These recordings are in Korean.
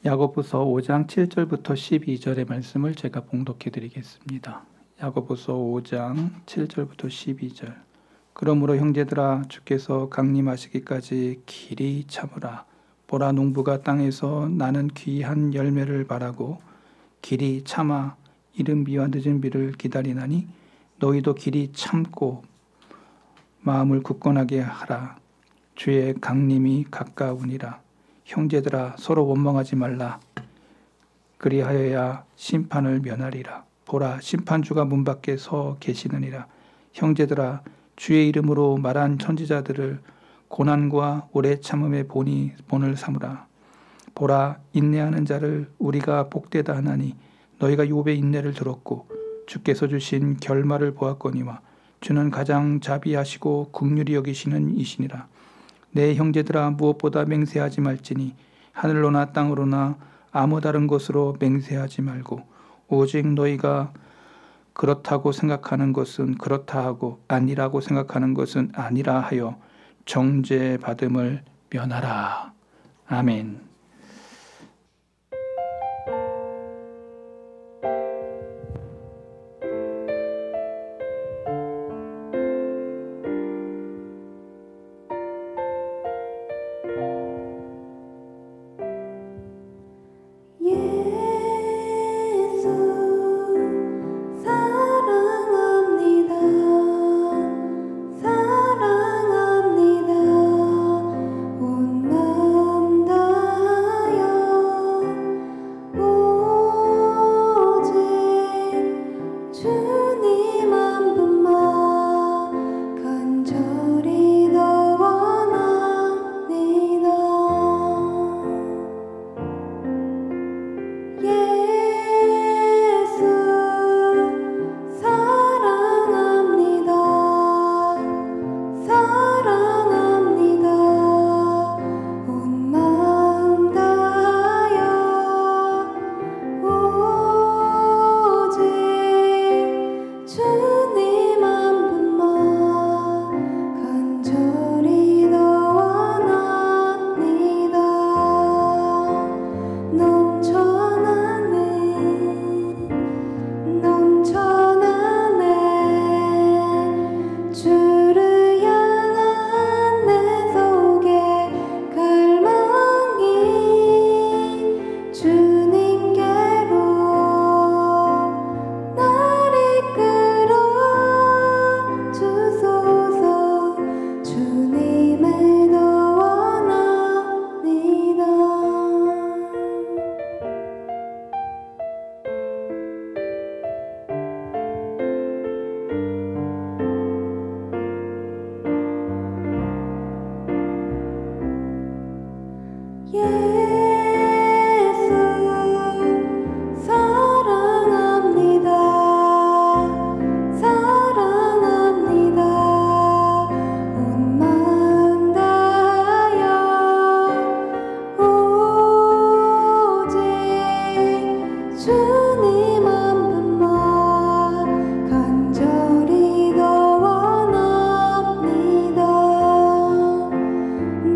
야고보서 5장 7절부터 12절의 말씀을 제가 봉독해 드리겠습니다. 야고보서 5장 7절부터 12절. 그러므로 형제들아, 주께서 강림하시기까지 길이 참으라. 보라, 농부가 땅에서 나는 귀한 열매를 바라고 길이 참아 이른 비와 늦은 비를 기다리나니 너희도 길이 참고 마음을 굳건하게 하라. 주의 강림이 가까우니라. 형제들아, 서로 원망하지 말라. 그리하여야 심판을 면하리라. 보라, 심판주가 문 밖에 서 계시느니라. 형제들아, 주의 이름으로 말한 선지자들을 고난과 오래 참음의 본을 삼으라. 보라, 인내하는 자를 우리가 복되다 하나니 너희가 욥의 인내를 들었고 주께서 주신 결말을 보았거니와 주는 가장 자비하시고 긍휼히 여기시는 이시니라. 내 형제들아, 무엇보다 맹세하지 말지니 하늘로나 땅으로나 아무 다른 것으로 맹세하지 말고 오직 너희가 그렇다고 생각하는 것은 그렇다 하고 아니라고 생각하는 것은 아니라 하여 정죄받음을 면하라. 아멘.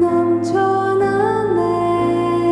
넘쳐나네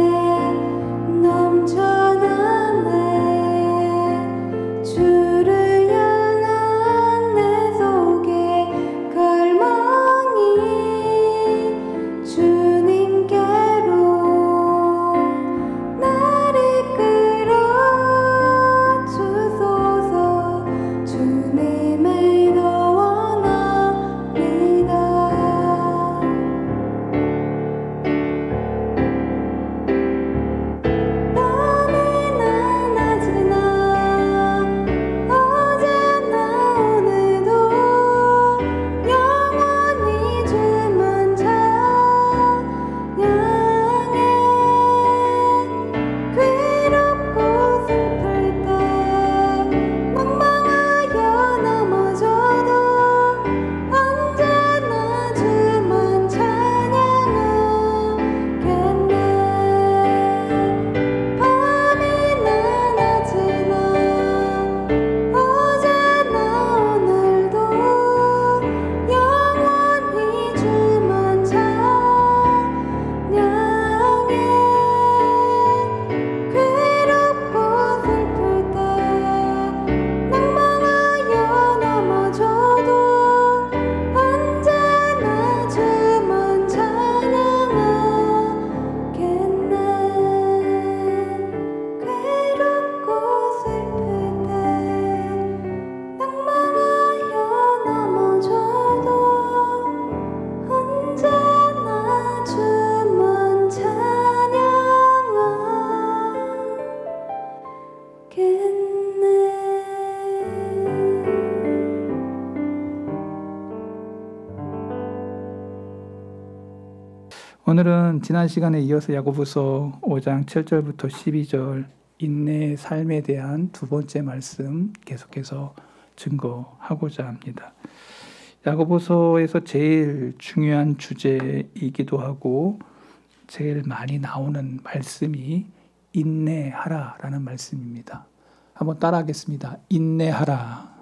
오늘은 지난 시간에 이어서 야고보서 5장 7절부터 12절 인내의 삶에 대한 두 번째 말씀 계속해서 증거하고자 합니다. 야고보서에서 제일 중요한 주제이기도 하고 제일 많이 나오는 말씀이 인내하라라는 말씀입니다. 한번 따라하겠습니다. 인내하라.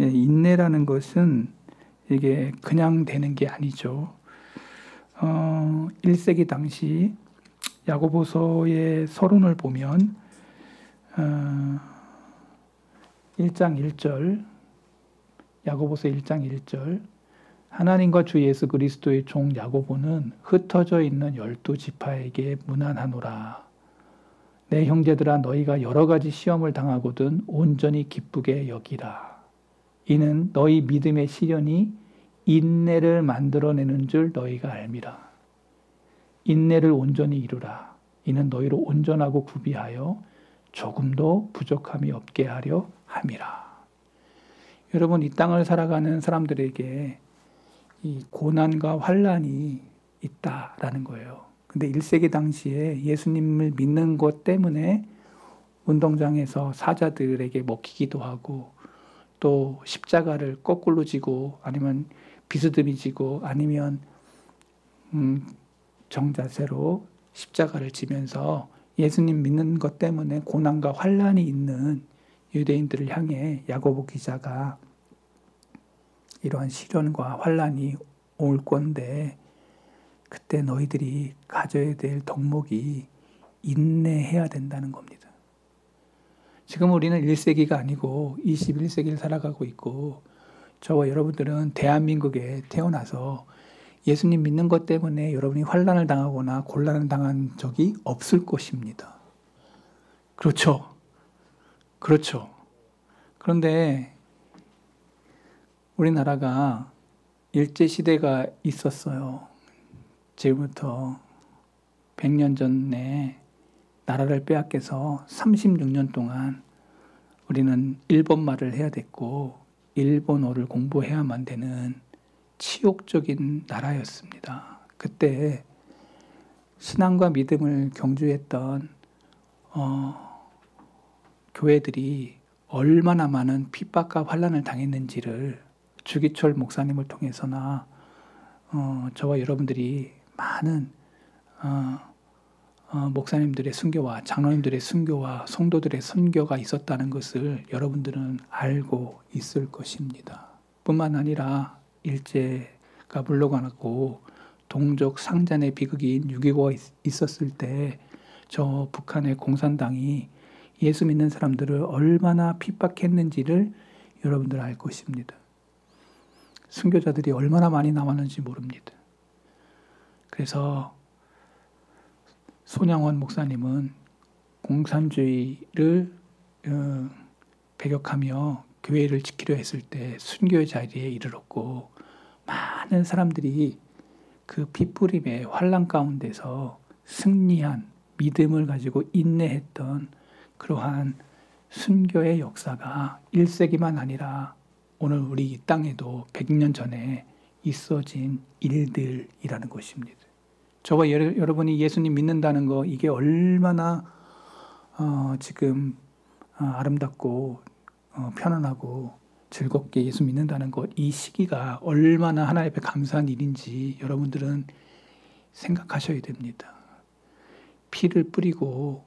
예, 인내라는 것은 이게 그냥 되는 게 아니죠. 1세기 당시 야고보서의 서론을 보면 1장 1절 야고보서 1장 1절 하나님과 주 예수 그리스도의 종 야고보는 흩어져 있는 12지파에게 문안하노라. 내 형제들아 너희가 여러 가지 시험을 당하거든 온전히 기쁘게 여기라. 이는 너희 믿음의 시련이 인내를 만들어내는 줄 너희가 알미라. 인내를 온전히 이루라. 이는 너희로 온전하고 구비하여 조금도 부족함이 없게 하려 함이라. 여러분, 이 땅을 살아가는 사람들에게 이 고난과 환난이 있다라는 거예요. 근데 1세기 당시에 예수님을 믿는 것 때문에 운동장에서 사자들에게 먹히기도 하고 또 십자가를 거꾸로 지고 아니면 비스듬히 지고 아니면 정자세로 십자가를 지면서 예수님 믿는 것 때문에 고난과 환난이 있는 유대인들을 향해 야고보 기자가 이러한 시련과 환난이 올 건데 그때 너희들이 가져야 될 덕목이 인내해야 된다는 겁니다. 지금 우리는 1세기가 아니고 21세기를 살아가고 있고 저와 여러분들은 대한민국에 태어나서 예수님 믿는 것 때문에 여러분이 환난을 당하거나 곤란을 당한 적이 없을 것입니다. 그렇죠? 그렇죠. 그런데 우리나라가 일제시대가 있었어요. 지금부터 100년 전에 나라를 빼앗겨서 36년 동안 우리는 일본말을 해야 됐고 일본어를 공부해야만 되는 치욕적인 나라였습니다. 그때 신앙과 믿음을 경주했던 교회들이 얼마나 많은 핍박과 환난을 당했는지를 주기철 목사님을 통해서나 저와 여러분들이 많은 목사님들의 순교와 장로님들의 순교와 성도들의 선교가 있었다는 것을 여러분들은 알고 있을 것입니다. 뿐만 아니라 일제가 물러가고 동족 상잔의 비극인 6.25가 있었을 때 저 북한의 공산당이 예수 믿는 사람들을 얼마나 핍박했는지를 여러분들 알 것입니다. 순교자들이 얼마나 많이 남았는지 모릅니다. 그래서 손양원 목사님은 공산주의를 배격하며 교회를 지키려 했을 때 순교의 자리에 이르렀고 많은 사람들이 그 핏부림의 환난 가운데서 승리한 믿음을 가지고 인내했던 그러한 순교의 역사가 1세기만 아니라 오늘 우리 이 땅에도 100년 전에 있어진 일들이라는 것입니다. 저와 여러분이 예수님 믿는다는 거 이게 얼마나 지금 아름답고 편안하고 즐겁게 예수 믿는다는 것, 이 시기가 얼마나 하나님 앞에 감사한 일인지 여러분들은 생각하셔야 됩니다. 피를 뿌리고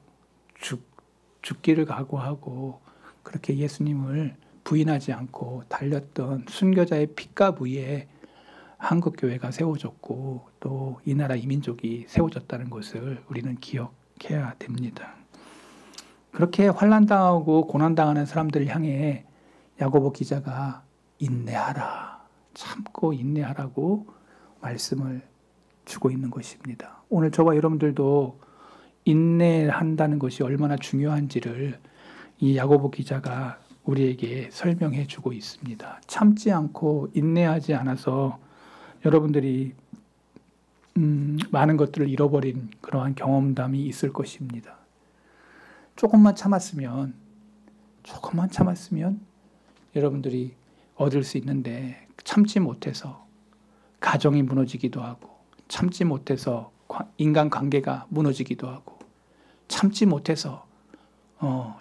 죽기를 각오하고 그렇게 예수님을 부인하지 않고 달렸던 순교자의 피값 위에 한국교회가 세워졌고 또 이 나라 이민족이 세워졌다는 것을 우리는 기억해야 됩니다. 그렇게 환난당하고 고난당하는 사람들을 향해 야고보 기자가 인내하라, 참고 인내하라고 말씀을 주고 있는 것입니다. 오늘 저와 여러분들도 인내한다는 것이 얼마나 중요한지를 이 야고보 기자가 우리에게 설명해 주고 있습니다. 참지 않고 인내하지 않아서 여러분들이 많은 것들을 잃어버린 그러한 경험담이 있을 것입니다. 조금만 참았으면 여러분들이 얻을 수 있는데 참지 못해서 가정이 무너지기도 하고 참지 못해서 인간관계가 무너지기도 하고, 참지 못해서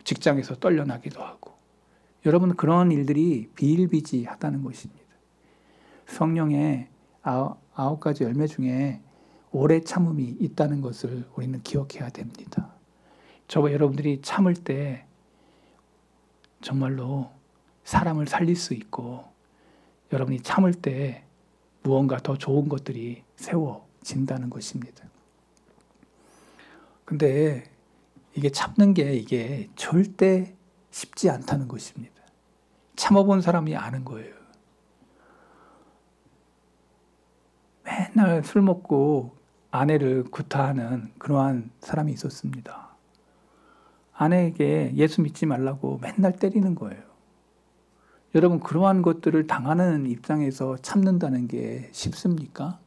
직장에서 떨려나기도 하고, 여러분 그런 일들이 비일비재하다는 것입니다. 성령의 9가지 열매 중에 오래 참음이 있다는 것을 우리는 기억해야 됩니다. 저와 여러분들이 참을 때 정말로 사람을 살릴 수 있고, 여러분이 참을 때 무언가 더 좋은 것들이 세워진다는 것입니다. 근데 이게 참는 게 이게 절대 쉽지 않다는 것입니다. 참아본 사람이 아는 거예요. 맨날 술 먹고 아내를 구타하는 그러한 사람이 있었습니다. 아내에게 예수 믿지 말라고 맨날 때리는 거예요. 여러분 그러한 것들을 당하는 입장에서 참는다는 게 쉽습니까?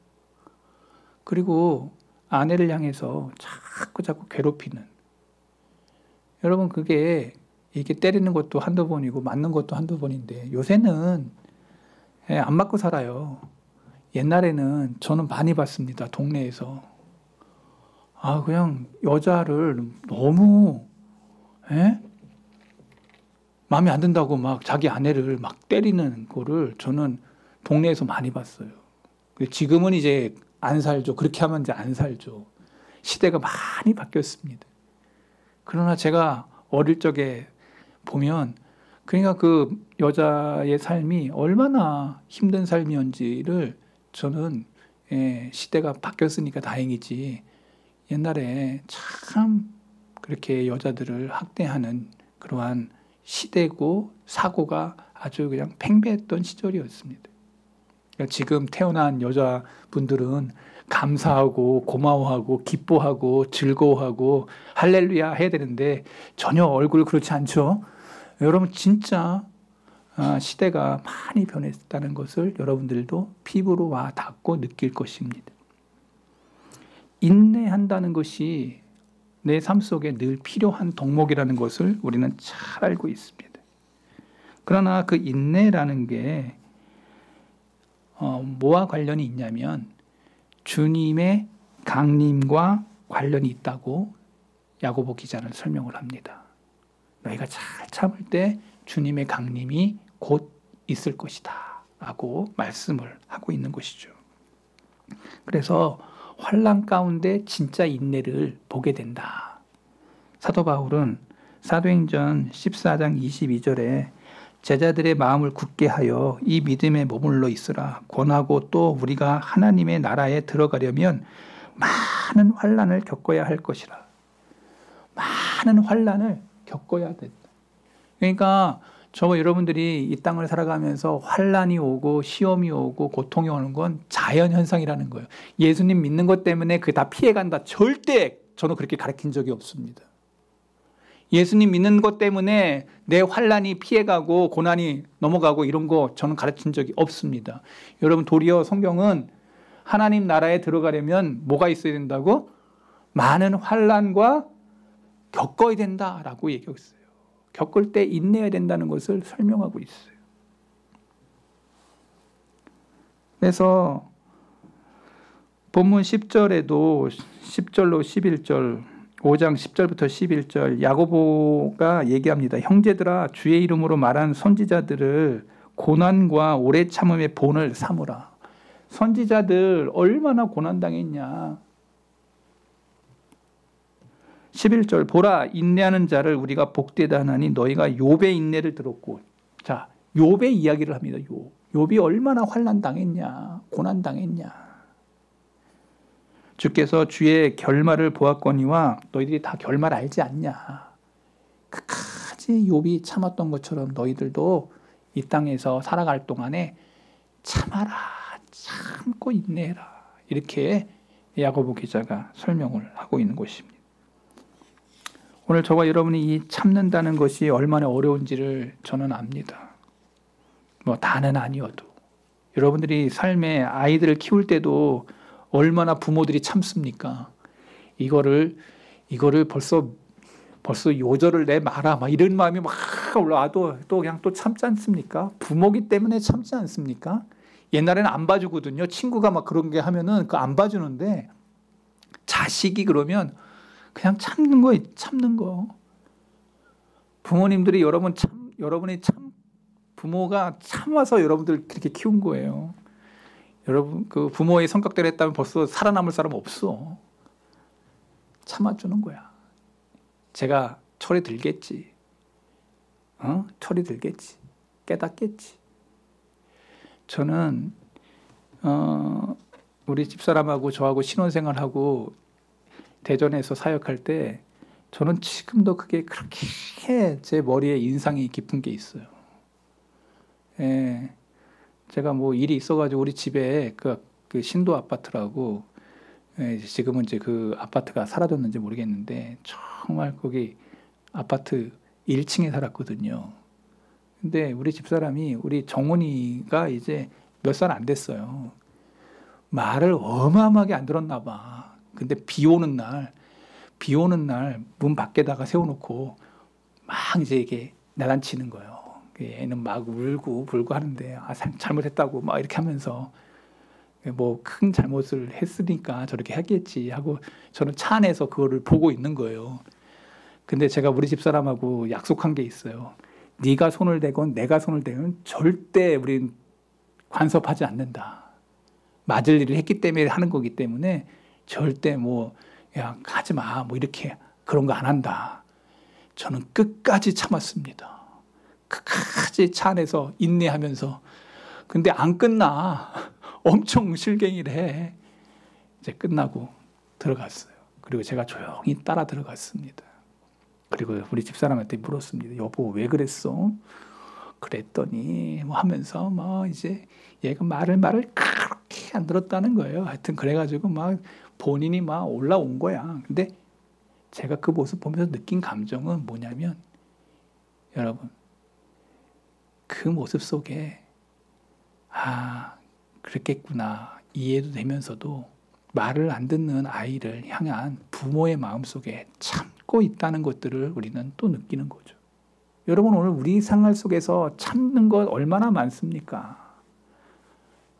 그리고 아내를 향해서 자꾸 괴롭히는, 여러분 그게 이게 때리는 것도 한두 번이고 맞는 것도 한두 번인데 요새는 안 맞고 살아요. 옛날에는 저는 많이 봤습니다. 동네에서. 그냥 여자를 너무 마음에 안 든다고 막 자기 아내를 막 때리는 거를 저는 동네에서 많이 봤어요. 지금은 이제 안 살죠. 그렇게 하면 이제 안 살죠. 시대가 많이 바뀌었습니다. 그러나 제가 어릴 적에 보면 그러니까 그 여자의 삶이 얼마나 힘든 삶이었는지를 저는 시대가 바뀌었으니까 다행이지, 옛날에 참 그렇게 여자들을 학대하는 그러한 시대고 사고가 아주 그냥 팽배했던 시절이었습니다. 그러니까 지금 태어난 여자분들은 감사하고 고마워하고 기뻐하고 즐거워하고 할렐루야 해야 되는데 전혀 얼굴 그렇지 않죠. 여러분 진짜 시대가 많이 변했다는 것을 여러분들도 피부로 와 닿고 느낄 것입니다. 인내한다는 것이 내 삶 속에 늘 필요한 덕목이라는 것을 우리는 잘 알고 있습니다. 그러나 그 인내라는 게 뭐와 관련이 있냐면 주님의 강림과 관련이 있다고 야고보 기자는 설명을 합니다. 너희가 잘 참을 때 주님의 강림이 곧 있을 것이다 라고 말씀을 하고 있는 것이죠. 그래서 환난 가운데 진짜 인내를 보게 된다. 사도 바울은 사도행전 14장 22절에 제자들의 마음을 굳게 하여 이 믿음에 머물러 있으라. 권하고 또 우리가 하나님의 나라에 들어가려면 많은 환난을 겪어야 할 것이라. 많은 환난을 겪어야 된다. 그러니까 저와 여러분들이 이 땅을 살아가면서 환난이 오고 시험이 오고 고통이 오는 건 자연현상이라는 거예요. 예수님 믿는 것 때문에 그게 다 피해간다. 절대 저는 그렇게 가르친 적이 없습니다. 예수님 믿는 것 때문에 내 환난이 피해가고 고난이 넘어가고 이런 거 저는 가르친 적이 없습니다. 여러분 도리어 성경은 하나님 나라에 들어가려면 뭐가 있어야 된다고? 많은 환난과 겪어야 된다라고 얘기했어요. 겪을 때 인내해야 된다는 것을 설명하고 있어요. 그래서 본문 10절에도 10절로 11절 5장 10절부터 11절 야고보가 얘기합니다. 형제들아 주의 이름으로 말한 선지자들을 고난과 오래 참음의 본을 삼으라. 선지자들 얼마나 고난당했냐. 11절 보라 인내하는 자를 우리가 복되다 하나니 너희가 욥의 인내를 들었고. 자, 욥의 이야기를 합니다. 욥이 얼마나 환난 당했냐, 고난 당했냐. 주께서 주의 결말을 보았거니와 너희들이 다 결말 알지 않냐. 끝까지 욥이 참았던 것처럼 너희들도 이 땅에서 살아갈 동안에 참아라, 참고 인내해라. 이렇게 야고보 기자가 설명을 하고 있는 것입니다. 오늘 저와 여러분이 이 참는다는 것이 얼마나 어려운지를 저는 압니다. 다는 아니어도 여러분들이 삶에 아이들을 키울 때도 얼마나 부모들이 참습니까? 이거를 벌써 요절을 내 마라 막 이런 마음이 막 올라와도 또 그냥 또 참지 않습니까? 부모기 때문에 참지 않습니까? 옛날에는 안 봐주거든요. 친구가 막 그런 게 하면은 그 안 봐주는데 자식이 그러면 그냥 참는 거, 참는 거. 부모님들이 여러분이 부모가 참아서 여러분들 그렇게 키운 거예요. 여러분, 그 부모의 성격대로 했다면 벌써 살아남을 사람 없어. 참아주는 거야. 제가 철이 들겠지. 철이 들겠지. 깨닫겠지. 저는, 우리 집사람하고 저하고 신혼생활하고 대전에서 사역할 때 저는 지금도 그게 그렇게 제 머리에 인상이 깊은 게 있어요. 예. 제가 뭐 일이 있어가지고 우리 집에 그 신도 아파트라고, 예, 지금은 이제 그 아파트가 사라졌는지 모르겠는데 정말 거기 아파트 1층에 살았거든요. 근데 우리 집사람이 우리 정훈이가 이제 몇 살 안 됐어요. 말을 어마어마하게 안 들었나 봐. 근데 비 오는 날 문 밖에다가 세워놓고 막 이제 이게 나단치는 거예요. 애는 막 울고 불고 하는데 잘못했다고 막 이렇게 하면서 뭐 큰 잘못을 했으니까 저렇게 하겠지 하고 저는 차 안에서 그거를 보고 있는 거예요. 근데 제가 우리 집사람하고 약속한 게 있어요. 네가 손을 대건 내가 손을 대건 절대 우린 간섭하지 않는다. 맞을 일을 했기 때문에 하는 거기 때문에 절대 뭐 야 하지 마 뭐 이렇게 그런 거 안 한다. 저는 끝까지 참았습니다. 끝까지 차 안에서 인내하면서. 근데 안 끝나. 엄청 실갱이를 해. 이제 끝나고 들어갔어요. 그리고 제가 조용히 따라 들어갔습니다. 그리고 우리 집사람한테 물었습니다. 여보 왜 그랬어? 그랬더니 뭐 하면서 뭐 이제 얘가 말을 그렇게 안 들었다는 거예요. 하여튼 그래가지고 막 본인이 막 올라온 거야. 근데 제가 그 모습 보면서 느낀 감정은 뭐냐면 여러분 그 모습 속에 그랬겠구나 이해도 되면서도 말을 안 듣는 아이를 향한 부모의 마음속에 참고 있다는 것들을 우리는 또 느끼는 거죠. 여러분 오늘 우리 생활 속에서 참는 것 얼마나 많습니까?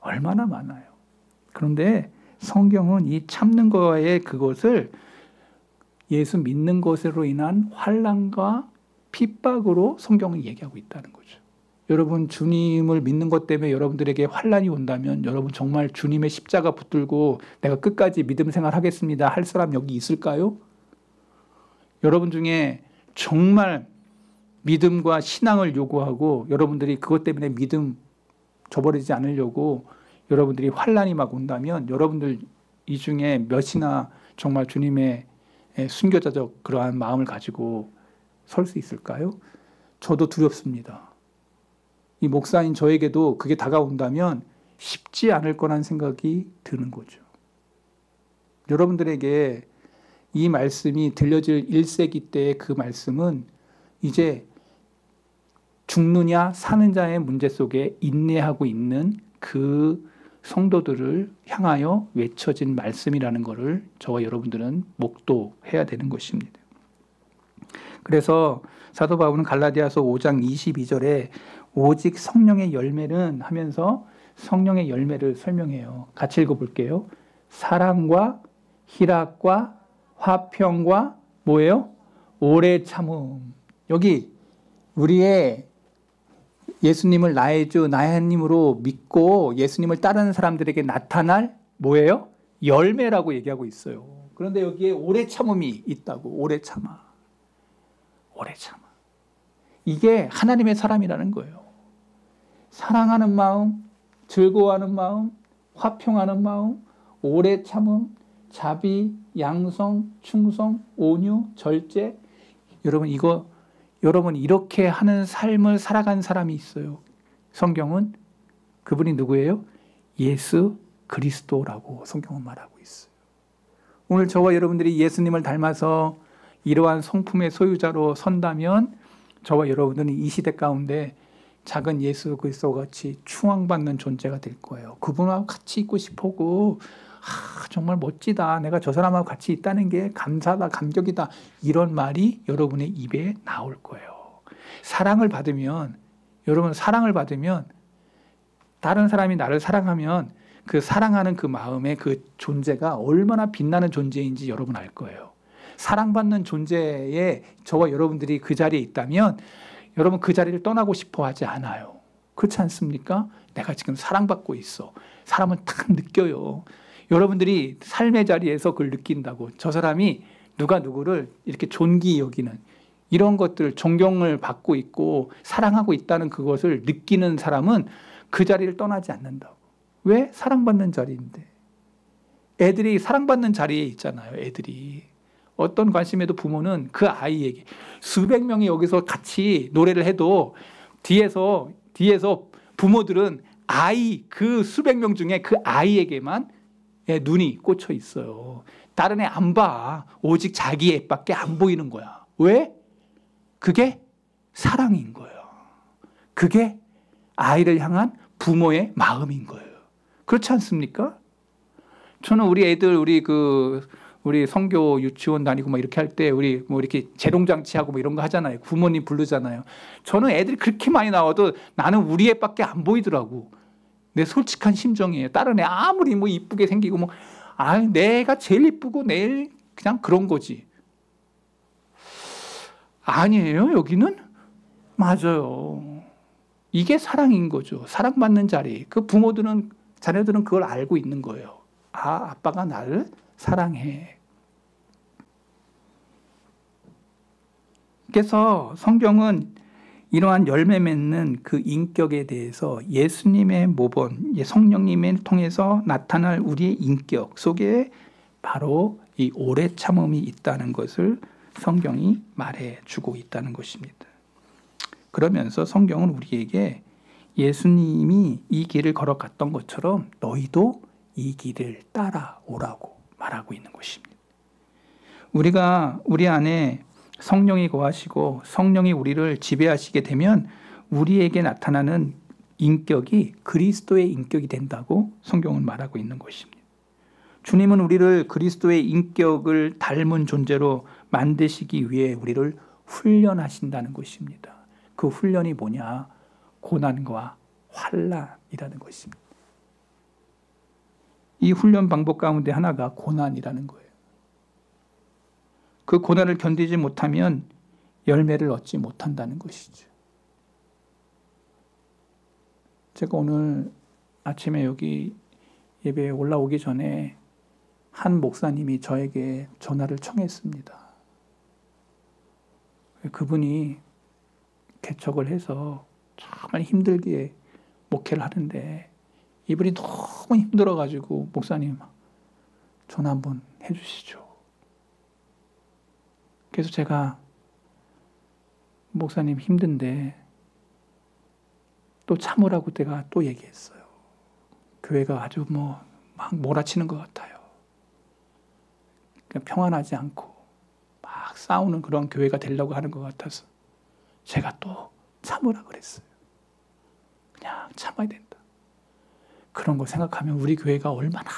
얼마나 많아요. 그런데 성경은 이 참는 거에 그것을 예수 믿는 것으로 인한 환난과 핍박으로 성경은 얘기하고 있다는 거죠. 여러분 주님을 믿는 것 때문에 여러분들에게 환난이 온다면 여러분 정말 주님의 십자가 붙들고 내가 끝까지 믿음 생활하겠습니다 할 사람 여기 있을까요? 여러분 중에 정말 믿음과 신앙을 요구하고 여러분들이 그것 때문에 믿음 저버리지 않으려고 여러분들이 환난이 막 온다면 여러분들 이 중에 몇이나 정말 주님의 순교자적 그러한 마음을 가지고 설 수 있을까요? 저도 두렵습니다. 이 목사인 저에게도 그게 다가온다면 쉽지 않을 거란 생각이 드는 거죠. 여러분들에게 이 말씀이 들려질 1세기 때의 그 말씀은 이제 죽느냐 사는 자의 문제 속에 인내하고 있는 그 성도들을 향하여 외쳐진 말씀이라는 것을 저와 여러분들은 목도해야 되는 것입니다. 그래서 사도 바울은 갈라디아서 5장 22절에 오직 성령의 열매는 하면서 성령의 열매를 설명해요. 같이 읽어볼게요. 사랑과 희락과 화평과 뭐예요? 오래 참음. 여기 우리의 예수님을 나의 주 나의 하나님으로 믿고 예수님을 따르는 사람들에게 나타날 뭐예요? 열매라고 얘기하고 있어요. 그런데 여기에 오래 참음이 있다고. 오래 참아. 오래 참아. 이게 하나님의 사람이라는 거예요. 사랑하는 마음, 즐거워하는 마음, 화평하는 마음, 오래 참음, 자비, 양성, 충성, 온유, 절제. 여러분 이렇게 하는 삶을 살아간 사람이 있어요. 성경은 그분이 누구예요? 예수 그리스도라고 성경은 말하고 있어요. 오늘 저와 여러분들이 예수님을 닮아서 이러한 성품의 소유자로 선다면 저와 여러분들은 이 시대 가운데 작은 예수 그리스도 같이 추앙받는 존재가 될 거예요. 그분하고 같이 있고 싶고 정말 멋지다. 내가 저 사람하고 같이 있다는 게 감사다, 감격이다. 이런 말이 여러분의 입에 나올 거예요. 사랑을 받으면 여러분 사랑을 받으면 다른 사람이 나를 사랑하면 그 사랑하는 그 마음의 그 존재가 얼마나 빛나는 존재인지 여러분 알 거예요. 사랑받는 존재에 저와 여러분들이 그 자리에 있다면 여러분 그 자리를 떠나고 싶어 하지 않아요. 그렇지 않습니까? 내가 지금 사랑받고 있어. 사람은 딱 느껴요. 여러분들이 삶의 자리에서 그걸 느낀다고. 저 사람이 누가 누구를 이렇게 존귀히 여기는 이런 것들, 존경을 받고 있고 사랑하고 있다는 그것을 느끼는 사람은 그 자리를 떠나지 않는다고. 왜? 사랑받는 자리인데. 애들이 사랑받는 자리에 있잖아요. 애들이. 어떤 관심에도 부모는 그 아이에게 수백 명이 여기서 같이 노래를 해도 뒤에서 부모들은 아이, 그 수백 명 중에 그 아이에게만 눈이 꽂혀 있어요. 다른 애 안 봐. 오직 자기 애밖에 안 보이는 거야. 왜? 그게 사랑인 거예요. 그게 아이를 향한 부모의 마음인 거예요. 그렇지 않습니까? 저는 우리 애들, 우리 성교 유치원 다니고 막 이렇게 할 때 우리 뭐 이렇게 재롱잔치하고 뭐 이런 거 하잖아요. 부모님 부르잖아요. 저는 애들이 그렇게 많이 나와도 나는 우리 애밖에 안 보이더라고. 내 솔직한 심정이에요. 다른 애 아무리 뭐 이쁘게 생기고 뭐, 내가 제일 이쁘고 내일 그냥 그런 거지. 아니에요, 여기는? 맞아요. 이게 사랑인 거죠. 사랑받는 자리. 그 부모들은, 자녀들은 그걸 알고 있는 거예요. 아빠가 나를 사랑해. 그래서 성경은 이러한 열매 맺는 그 인격에 대해서 예수님의 모본, 성령님을 통해서 나타날 우리의 인격 속에 바로 이 오래 참음이 있다는 것을 성경이 말해주고 있다는 것입니다. 그러면서 성경은 우리에게 예수님이 이 길을 걸어갔던 것처럼 너희도 이 길을 따라오라고 말하고 있는 것입니다. 우리가 우리 안에 성령이 거하시고 성령이 우리를 지배하시게 되면 우리에게 나타나는 인격이 그리스도의 인격이 된다고 성경은 말하고 있는 것입니다. 주님은 우리를 그리스도의 인격을 닮은 존재로 만드시기 위해 우리를 훈련하신다는 것입니다. 그 훈련이 뭐냐? 고난과 환난이라는 것입니다. 이 훈련 방법 가운데 하나가 고난이라는 거예요. 그 고난을 견디지 못하면 열매를 얻지 못한다는 것이죠. 제가 오늘 아침에 여기 예배에 올라오기 전에 한 목사님이 저에게 전화를 청했습니다. 그분이 개척을 해서 정말 힘들게 목회를 하는데 이분이 너무 힘들어가지고 목사님 전화 한번 해주시죠. 그래서 제가 목사님 힘든데 또 참으라고 제가 또 얘기했어요. 교회가 아주 막 몰아치는 것 같아요. 평안하지 않고 막 싸우는 그런 교회가 되려고 하는 것 같아서 제가 또 참으라 그랬어요. 그냥 참아야 된다. 그런 거 생각하면 우리 교회가 얼마나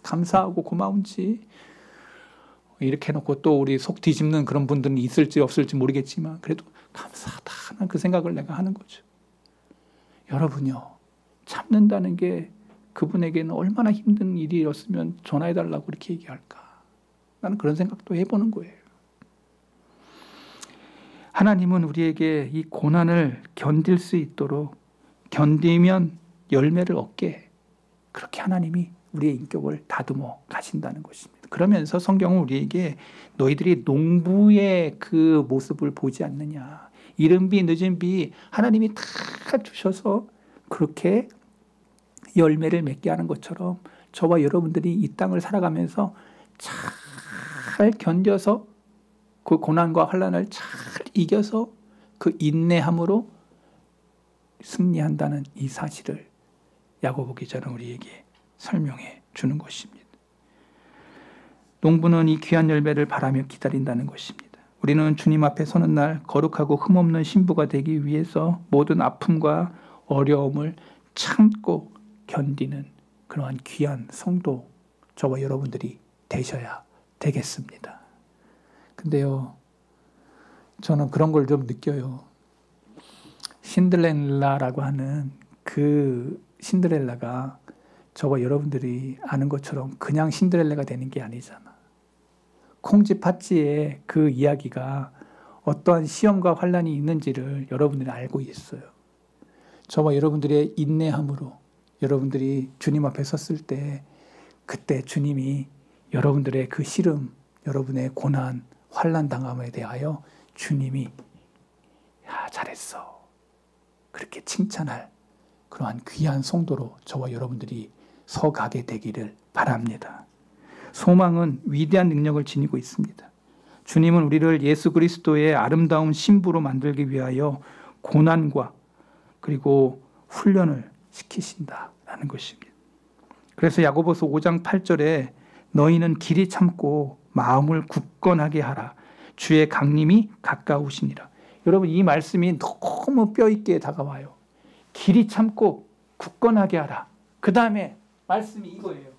감사하고 고마운지 이렇게 해놓고 또 우리 속 뒤집는 그런 분들은 있을지 없을지 모르겠지만 그래도 감사하다는 그 생각을 내가 하는 거죠. 여러분요, 참는다는 게 그분에게는 얼마나 힘든 일이었으면 전화해달라고 이렇게 얘기할까. 나는 그런 생각도 해보는 거예요. 하나님은 우리에게 이 고난을 견딜 수 있도록 견디면 열매를 얻게 그렇게 하나님이 우리의 인격을 다듬어 가신다는 것입니다. 그러면서 성경은 우리에게 너희들이 농부의 그 모습을 보지 않느냐. 이른 비 늦은 비 하나님이 다 주셔서 그렇게 열매를 맺게 하는 것처럼 저와 여러분들이 이 땅을 살아가면서 잘 견뎌서 그 고난과 환난을 잘 이겨서 그 인내함으로 승리한다는 이 사실을 야고보 기자는 우리에게 설명해 주는 것입니다. 농부는 이 귀한 열매를 바라며 기다린다는 것입니다. 우리는 주님 앞에 서는 날 거룩하고 흠없는 신부가 되기 위해서 모든 아픔과 어려움을 참고 견디는 그러한 귀한 성도 저와 여러분들이 되셔야 되겠습니다. 근데요, 저는 그런 걸 좀 느껴요. 신들렐라라고 하는 그 신데렐라가 저와 여러분들이 아는 것처럼 그냥 신데렐라가 되는 게 아니잖아. 콩쥐 팥쥐의 그 이야기가 어떠한 시험과 환란이 있는지를 여러분들이 알고 있어요. 저와 여러분들의 인내함으로 여러분들이 주님 앞에 섰을 때 그때 주님이 여러분들의 그 시름, 여러분의 고난, 환난 당함에 대하여 주님이 야, 잘했어. 그렇게 칭찬할 그러한 귀한 성도로 저와 여러분들이 서가게 되기를 바랍니다. 소망은 위대한 능력을 지니고 있습니다. 주님은 우리를 예수 그리스도의 아름다운 신부로 만들기 위하여 고난과 그리고 훈련을 시키신다라는 것입니다. 그래서 야고보서 5장 8절에 너희는 길이 참고 마음을 굳건하게 하라. 주의 강림이 가까우시니라. 여러분 이 말씀이 너무 뼈있게 다가와요. 길이 참고 굳건하게 하라. 그 다음에 말씀이 이거예요.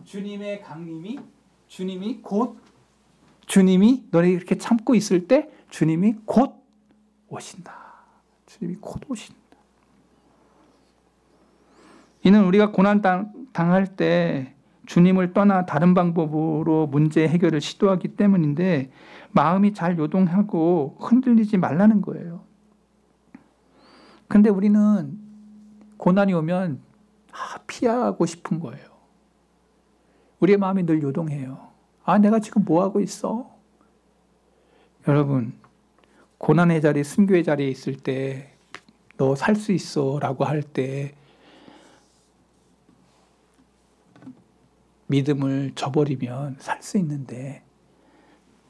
주님의 강림이 주님이 너희 이렇게 참고 있을 때 주님이 곧 오신다. 주님이 곧 오신다. 이는 우리가 고난 당할 때 주님을 떠나 다른 방법으로 문제 해결을 시도하기 때문인데 마음이 잘 요동하고 흔들리지 말라는 거예요. 근데 우리는 고난이 오면 피하고 싶은 거예요. 우리의 마음이 늘 요동해요. 내가 지금 뭐 하고 있어? 여러분, 고난의 자리, 순교의 자리에 있을 때 너 살 수 있어 라고 할 때 믿음을 저버리면 살 수 있는데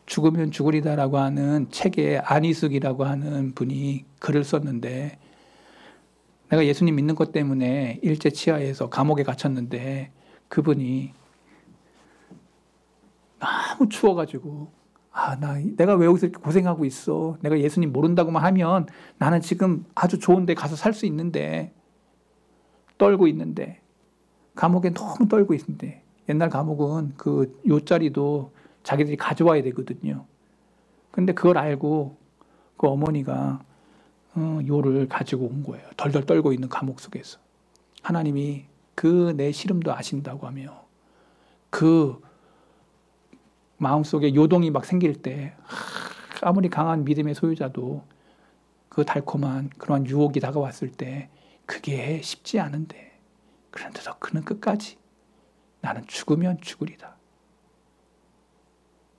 죽으면 죽으리다라고 하는 책에 안희숙이라고 하는 분이 글을 썼는데 내가 예수님 믿는 것 때문에 일제 치하에서 감옥에 갇혔는데 그분이 너무 추워가지고 내가 왜 여기서 이렇게 고생하고 있어. 내가 예수님 모른다고만 하면 나는 지금 아주 좋은 데 가서 살 수 있는데 떨고 있는데 감옥에 너무 떨고 있는데 옛날 감옥은 그 요자리도 자기들이 가져와야 되거든요. 근데 그걸 알고 그 어머니가 요를 가지고 온 거예요. 덜덜 떨고 있는 감옥 속에서. 하나님이 그 내 시름도 아신다고 하며 그 마음속에 요동이 막 생길 때 아무리 강한 믿음의 소유자도 그 달콤한 그러한 유혹이 다가왔을 때 그게 쉽지 않은데 그런데도 그는 끝까지 나는 죽으면 죽으리다.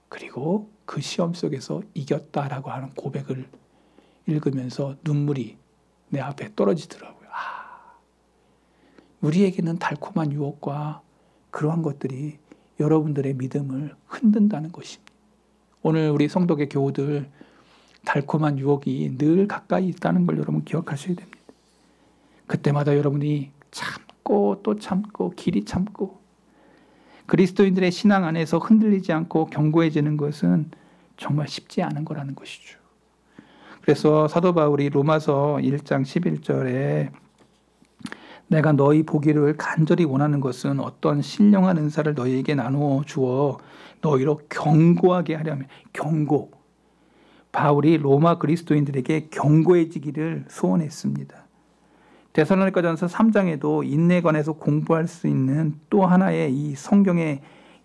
그리고 그 시험 속에서 이겼다라고 하는 고백을 읽으면서 눈물이 내 앞에 떨어지더라고요. 우리에게는 달콤한 유혹과 그러한 것들이 여러분들의 믿음을 흔든다는 것입니다. 오늘 우리 성도계 교우들 달콤한 유혹이 늘 가까이 있다는 걸 여러분 기억하셔야 됩니다. 그때마다 여러분이 참고 또 참고 길이 참고 그리스도인들의 신앙 안에서 흔들리지 않고 견고해지는 것은 정말 쉽지 않은 거라는 것이죠. 그래서 사도 바울이 로마서 1장 11절에 내가 너희 보기를 간절히 원하는 것은 어떤 신령한 은사를 너희에게 나누어 주어 너희로 견고하게 하려면 견고. 바울이 로마 그리스도인들에게 견고해지기를 소원했습니다. 데살로니가전서 3장에도 인내에 관해서 공부할 수 있는 또 하나의 이 성경의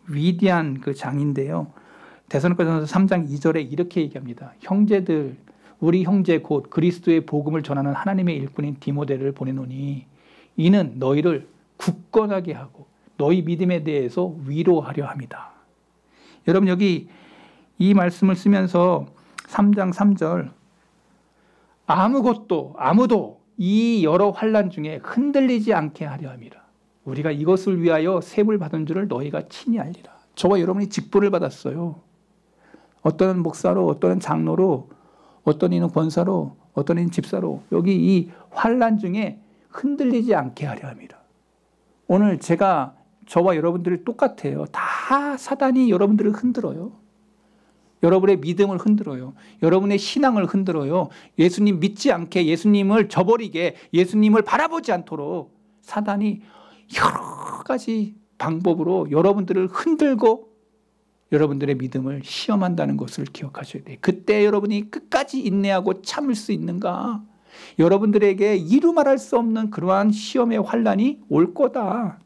위대한 그 장인데요. 데살로니가전서 3장 2절에 이렇게 얘기합니다. 형제들, 우리 형제 곧 그리스도의 복음을 전하는 하나님의 일꾼인 디모데를 보내노니 이는 너희를 굳건하게 하고 너희 믿음에 대해서 위로하려 합니다. 여러분 여기 이 말씀을 쓰면서 3장 3절 아무도 이 여러 환난 중에 흔들리지 않게 하려 함이라. 우리가 이것을 위하여 셈을 받은 줄을 너희가 친히 알리라. 저와 여러분이 직분을 받았어요. 어떤 목사로, 어떤 장로로, 어떤 이는 권사로, 어떤 이는 집사로 여기 이 환난 중에 흔들리지 않게 하려 함이라. 오늘 저와 여러분들이 똑같아요. 다 사단이 여러분들을 흔들어요. 여러분의 믿음을 흔들어요. 여러분의 신앙을 흔들어요. 예수님 믿지 않게, 예수님을 저버리게, 예수님을 바라보지 않도록 사단이 여러 가지 방법으로 여러분들을 흔들고 여러분들의 믿음을 시험한다는 것을 기억하셔야 돼요. 그때 여러분이 끝까지 인내하고 참을 수 있는가? 여러분들에게 이루 말할 수 없는 그러한 시험의 환란이 올 거다.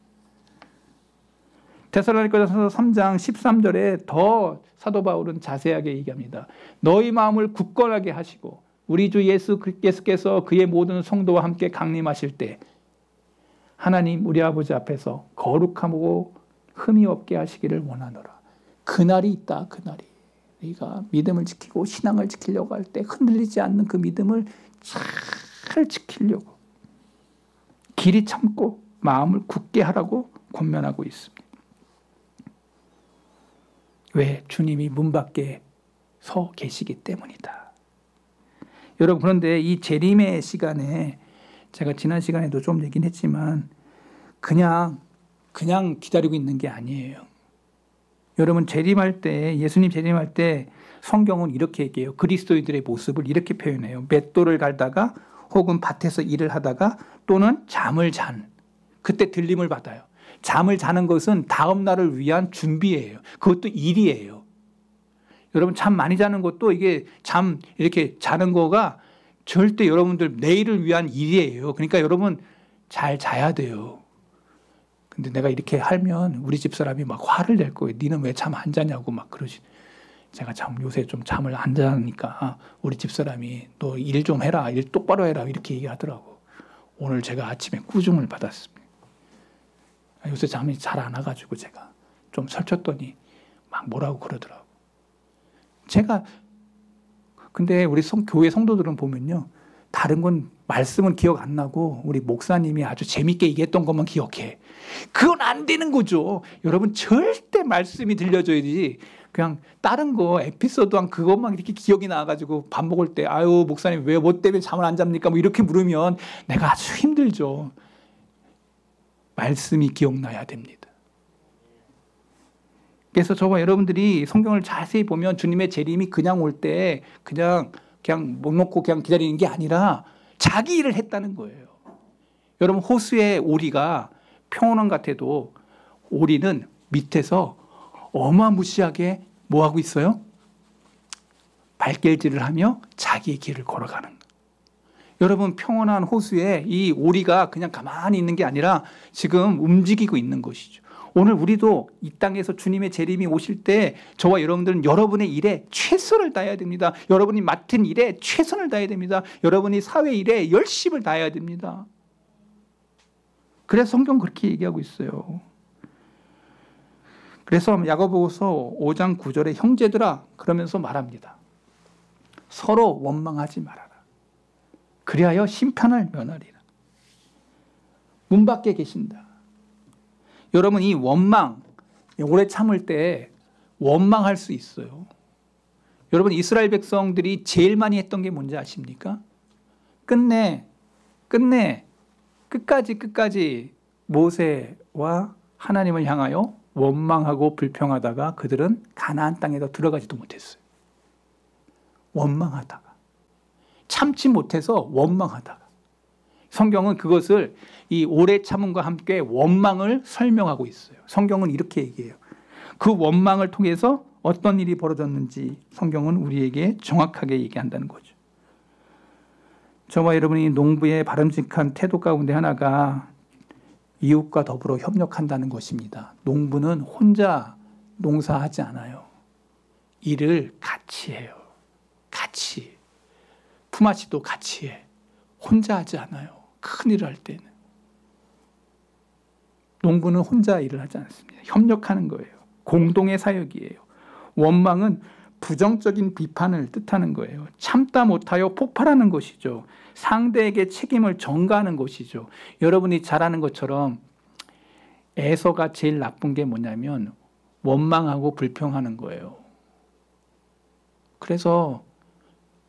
데살로니가서 3장 13절에 더 사도 바울은 자세하게 얘기합니다. 너희 마음을 굳건하게 하시고 우리 주 예수께서 그의 모든 성도와 함께 강림하실 때 하나님 우리 아버지 앞에서 거룩하고 흠이 없게 하시기를 원하노라. 그날이 있다. 그날이. 우리가 믿음을 지키고 신앙을 지키려고 할 때 흔들리지 않는 그 믿음을 잘 지키려고 길이 참고 마음을 굳게 하라고 권면하고 있습니다. 왜? 주님이 문 밖에 서 계시기 때문이다. 여러분, 그런데 이 재림의 시간에 제가 지난 시간에도 좀 얘기는 했지만 그냥 기다리고 있는 게 아니에요. 여러분, 재림할 때, 예수님 재림할 때 성경은 이렇게 얘기해요. 그리스도인들의 모습을 이렇게 표현해요. 맷돌을 갈다가 혹은 밭에서 일을 하다가 또는 잠을 잔, 그때 들림을 받아요. 잠을 자는 것은 다음 날을 위한 준비예요. 그것도 일이에요. 여러분, 잠 많이 자는 것도 이게 잠 이렇게 자는 거가 절대 여러분들 내일을 위한 일이에요. 그러니까 여러분 잘 자야 돼요. 근데 내가 이렇게 하면 우리 집사람이 막 화를 낼 거예요. 니는 왜 잠 안 자냐고 막 그러시. 제가 요새 좀 잠을 안 자니까 우리 집사람이 너 일 좀 해라. 일 똑바로 해라. 이렇게 얘기하더라고. 오늘 제가 아침에 꾸중을 받았습니다. 요새 잠이 잘 안 와가지고 제가 좀 설쳤더니 막 뭐라고 그러더라고. 근데 우리 교회 성도들은 보면요. 다른 건 말씀은 기억 안 나고 우리 목사님이 아주 재밌게 얘기했던 것만 기억해. 그건 안 되는 거죠. 여러분 절대 말씀이 들려줘야지. 그냥 다른 거 에피소드한 그것만 이렇게 기억이 나가지고 밥 먹을 때 아유 목사님 왜 뭐 때문에 잠을 안 잡니까? 뭐 이렇게 물으면 내가 아주 힘들죠. 말씀이 기억나야 됩니다. 그래서 저와 여러분들이 성경을 자세히 보면 주님의 재림이 그냥 올 때 그냥 목 놓고 그냥 기다리는 게 아니라 자기 일을 했다는 거예요. 여러분 호수의 오리가 평온한 같아도 오리는 밑에서 어마무시하게 뭐 하고 있어요? 발길질을 하며 자기의 길을 걸어가는 거예요. 여러분 평온한 호수에 이 오리가 그냥 가만히 있는 게 아니라 지금 움직이고 있는 것이죠. 오늘 우리도 이 땅에서 주님의 재림이 오실 때 저와 여러분들은 여러분의 일에 최선을 다해야 됩니다. 여러분이 맡은 일에 최선을 다해야 됩니다. 여러분이 사회 일에 열심을 다해야 됩니다. 그래서 성경 그렇게 얘기하고 있어요. 그래서 야고보서 5장 9절에 형제들아 그러면서 말합니다. 서로 원망하지 말아라. 그리하여 심판을 면하리라. 문 밖에 계신다. 여러분 이 원망, 오래 참을 때 원망할 수 있어요. 여러분 이스라엘 백성들이 제일 많이 했던 게 뭔지 아십니까? 끝까지 모세와 하나님을 향하여 원망하고 불평하다가 그들은 가나안 땅에도 들어가지도 못했어요. 원망하다가. 참지 못해서 원망하다가. 성경은 그것을 이 오래 참음과 함께 원망을 설명하고 있어요. 성경은 이렇게 얘기해요. 그 원망을 통해서 어떤 일이 벌어졌는지 성경은 우리에게 정확하게 얘기한다는 거죠. 저와 여러분이 농부의 바람직한 태도 가운데 하나가 이웃과 더불어 협력한다는 것입니다. 농부는 혼자 농사하지 않아요. 일을 같이 해요. 같이. 품앗이도 같이 해. 혼자 하지 않아요. 큰 일을 할 때는. 농부는 혼자 일을 하지 않습니다. 협력하는 거예요. 공동의 사역이에요. 원망은 부정적인 비판을 뜻하는 거예요. 참다 못하여 폭발하는 것이죠. 상대에게 책임을 전가하는 것이죠. 여러분이 잘 아는 것처럼 에서가 제일 나쁜 게 뭐냐면 원망하고 불평하는 거예요. 그래서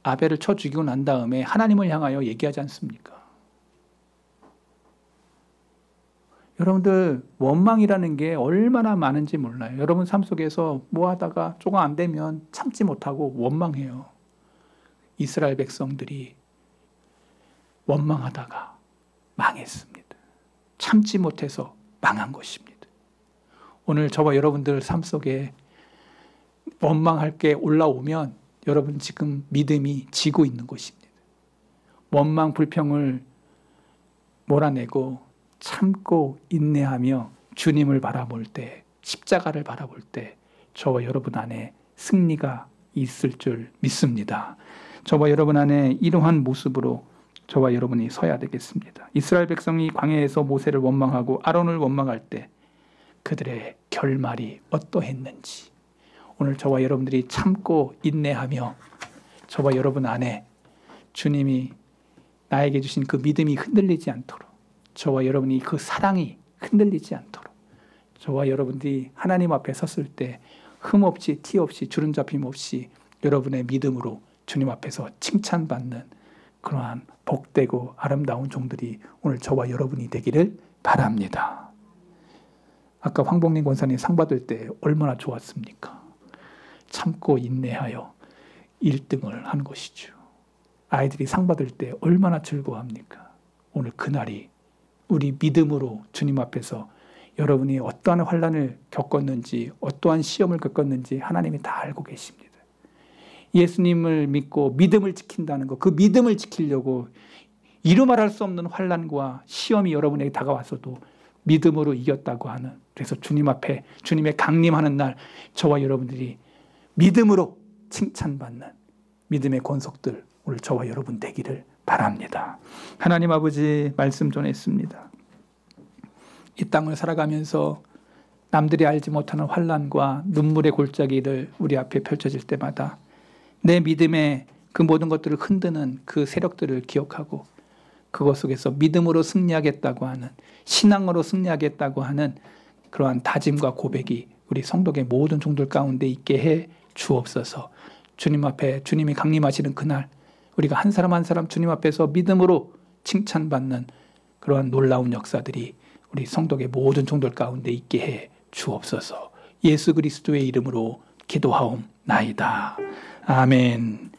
아벨을 쳐 죽이고 난 다음에 하나님을 향하여 얘기하지 않습니까? 여러분들 원망이라는 게 얼마나 많은지 몰라요. 여러분 삶 속에서 뭐 하다가 조금 안 되면 참지 못하고 원망해요. 이스라엘 백성들이 원망하다가 망했습니다. 참지 못해서 망한 것입니다. 오늘 저와 여러분들 삶 속에 원망할 게 올라오면 여러분 지금 믿음이 지고 있는 것입니다. 원망 불평을 몰아내고 참고 인내하며 주님을 바라볼 때, 십자가를 바라볼 때 저와 여러분 안에 승리가 있을 줄 믿습니다. 저와 여러분 안에 이러한 모습으로 저와 여러분이 서야 되겠습니다. 이스라엘 백성이 광야에서 모세를 원망하고 아론을 원망할 때 그들의 결말이 어떠했는지, 오늘 저와 여러분들이 참고 인내하며 저와 여러분 안에 주님이 나에게 주신 그 믿음이 흔들리지 않도록, 저와 여러분이 그 사랑이 흔들리지 않도록, 저와 여러분들이 하나님 앞에 섰을 때 흠없이 티 없이 주름 잡힘 없이 여러분의 믿음으로 주님 앞에서 칭찬받는 그러한 복되고 아름다운 종들이 오늘 저와 여러분이 되기를 바랍니다. 아까 황복림 권사님 상 받을 때 얼마나 좋았습니까? 참고 인내하여 1등을 한 것이죠. 아이들이 상 받을 때 얼마나 즐거워합니까? 오늘 그날이 우리 믿음으로 주님 앞에서 여러분이 어떠한 환난을 겪었는지, 어떠한 시험을 겪었는지 하나님이 다 알고 계십니다. 예수님을 믿고 믿음을 지킨다는 것, 그 믿음을 지키려고 이루 말할 수 없는 환난과 시험이 여러분에게 다가왔어도 믿음으로 이겼다고 하는, 그래서 주님 앞에 주님의 강림하는 날 저와 여러분들이 믿음으로 칭찬받는 믿음의 권속들 오늘 저와 여러분 되기를 바랍니다. 하나님 아버지, 말씀 전했습니다. 이 땅을 살아가면서 남들이 알지 못하는 환난과 눈물의 골짜기를 우리 앞에 펼쳐질 때마다 내 믿음의 그 모든 것들을 흔드는 그 세력들을 기억하고 그것 속에서 믿음으로 승리하겠다고 하는, 신앙으로 승리하겠다고 하는 그러한 다짐과 고백이 우리 성도의 모든 종들 가운데 있게 해 주옵소서. 주님 앞에 주님이 강림하시는 그날 우리가 한 사람 한 사람 주님 앞에서 믿음으로 칭찬받는 그러한 놀라운 역사들이 우리 성도의 모든 종들 가운데 있게 해 주옵소서. 예수 그리스도의 이름으로 기도하옵나이다. 아멘.